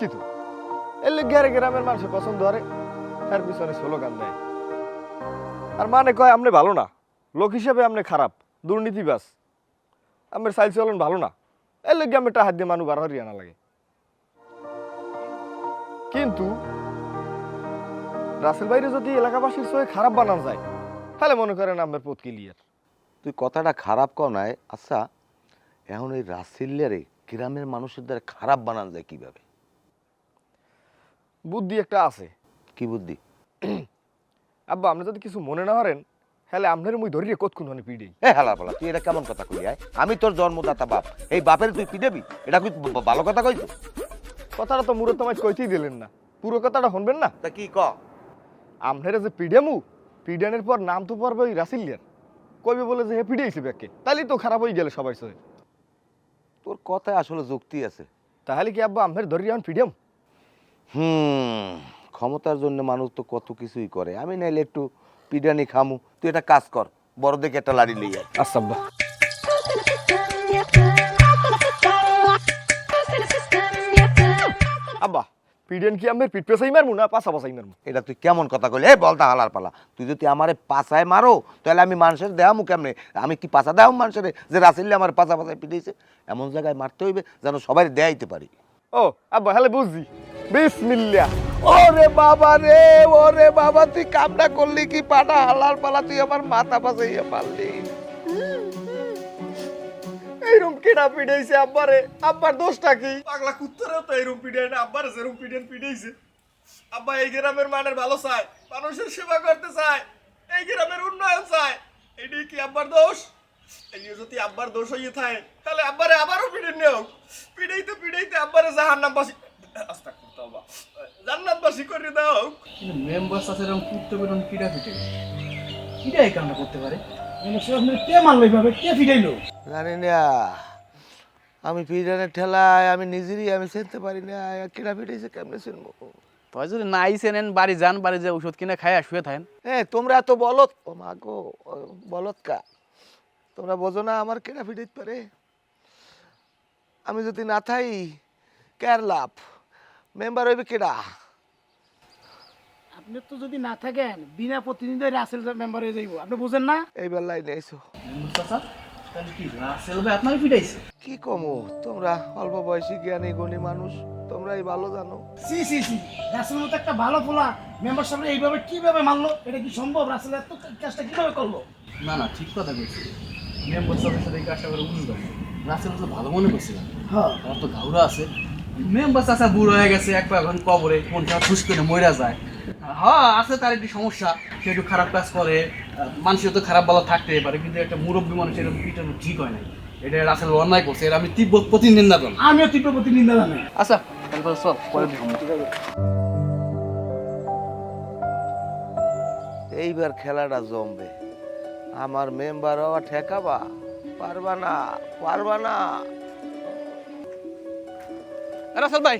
কিন্তু এর লেগে আরে গ্রামের মানুষ পছন্দ করে তার পিছনে স্লোগান দেয় আর মানে কয় আপনি ভালো না, লোক হিসেবে আপনি খারাপ, দুর্নীতিবাজ, আমার চাল চলন ভালো না, এর লেগে আমি একটা হাত দিয়ে মানুষ বার হরিয়া না লাগে। কিন্তু রাসেল ভাইরে যদি এলাকাবাসীর সঙ্গে খারাপ বানানো যায় তাহলে মনে করেন আমার পথ ক্লিয়ার। তুই কথাটা খারাপ কও নাই। আচ্ছা, এখন এই রাসেলিয়ারে গ্রামের মানুষের দ্বারা খারাপ বানানো যায় কিভাবে? বুদ্ধি একটা আছে। কি বুদ্ধি? আব্বা আপনি যদি কিছু মনে না করেন তাহলে আপনার মুই ধরিয়ে কতক্ষণ হনে পিড়েই। এ হালা বলা, তুই এটা কেমন কথা কই? আমি তোর জন্মদাতা বাপ, এই বাপের তুই পিটাবি? এটা কি ভালো কথা কইছো? কথাটা তো মুরত তোমায় কইতেই দিলেন না, পুরো কথাটা শুনবেন না? তা কি ক? আপনারা যে পিডামু, পিডানের পর নাম তো পড়বে ওই রাসিলিয়ার, কইবে বলে যে হে পিডাইছে ব্যাককে, তাহলে তো খারাপ হয়ে গেলে সবাই সহে। তোর কথায় আসলে যুক্তি আছে। তাহলে কি আব্বা আপনার ধরিয়ে এখন পিডাম? ক্ষমতার জন্য মানুষ তো কত কিছুই করে। আমি নাইলে একটু পিডানি খামু, তুই একটা কাজ কর, বড় দেখে একটা লাড়ি লইয়া। আচ্ছা আব্বা। আব্বা পিডেন কি আমার পিঠ পেছাই মারমু না পাছা পাছাই মারমু? এটা তুই কেমন কথা কইলি? এ বলতা হালার পালা, তুই যদি আমারে পাছায় মারো তাহলে আমি মানুষের দেহামু কেমনে? আমি কি পাছা দেহাম মানুষের যে রাসেল্লি আমার পাছা পাছায় পিটাইছে? এমন জায়গায় মারতে হইবে যেন সবাই দেয়াইতে পারি। ও আব্বা হলে বুঝছি, বিসমিল্লাহ। ওরে বাবা রে, ওরে বাবা, তুই কামনা করলি কি পাটা হালার পালা, তুই আমার মাথা পাছাইয়া পারলি। এইরকম কেডা পিডাইছে আব্বারে? আব্বার দোষটা কি? পাগলা কুত্তারেও তো এইরকম পিডাই না, আব্বারে যেরকম পিডাইছে। আব্বা এই গ্রামের মানের ভালো চায়, মানুষের সেবা করতে চায়, এই গ্রামের উন্নয়ন চায়, এটাই কি আব্বার দোষ? এই যদি আব্বার দোষ হইয়ে থাকে তাহলে আব্বারে আবারও পিডেন নেও, পিডাইতে পিডাইতে আব্বারে জাহান্নামবাসী, আস্তাগফিরুল্লাহ, জান্নাতবাসী করে দাও। কিন্তু মেম্বার আছে এরকম কুত্তে বেরোন কিরা ফিটে কিরা এই কামটা করতে পারে? কে মানলো এইভাবে? কে ফিটাইলো? জানি না, আমি পিডানের ঠেলায় আমি নিজেরই আমি চিনতে পারি না কেডা পিটাইছে, কেমনে চিনবো? তুই যদি নাই চেনেন বাড়ি যান, বাড়ি যে ওষুধ কিনে খায় শুয়ে থাকেন। তোমরা এত বলত, ও মা গো, বলত কা, তোমরা বোঝো না আমার কেডা পিটাইতে পারে? আমি যদি না থাই কেয়ার লাভ, মেম্বার হইবে কেডা? আপনি তো যদি না থাকেন বিনা প্রতিনিধি রাসেল মেম্বার হয়ে যাইব, আপনি বুঝেন না? এইবার লাইনে আইসো। মেম্বার চাচা তাহলে কি রাসেল ভাই আপনাকে ফিটাইছে? কি কমো, তোমরা অল্প বয়সী জ্ঞানী গুণী মানুষ, তোমরাই ভালো জানো। সি সি সি, রাসেল মতো একটা ভালো পোলা মেম্বার সাহেব এইভাবে কিভাবে মানলো? এটা কি সম্ভব? রাসেল এত কাজটা কিভাবে করলো? না না, ঠিক কথা বলছি। মেম্বার চাচার সাথে এই কাজটা করে বুঝলো, রাসেল তো ভালো মনে করছিলাম, হ্যাঁ, আমার তো ঘাউরা আছে। মেম্বার চাচা বুড়ো হয়ে গেছে, এক পা এখন কবরে, মন খারাপ ফুস করে মরে যায়। হ্যাঁ আছে তার একটি সমস্যা, সে একটু খারাপ কাজ করে, মানুষের তো খারাপ বলা থাকতে পারে, কিন্তু একটা মুরব্বী মানুষ এরকম পিটানো ঠিক হয় নাই। এটা রাসেল অন্যায় করছে, এর আমি তীব্র প্রতিনিন্দা জানাই। আমিও তীব্র প্রতিনিন্দা জানাই। আচ্ছা তারপর সব পরে এইবার খেলাটা জমবে। আমার মেম্বার হওয়া ঠেকাবা পারবা না, পারবা না। রাসেল ভাই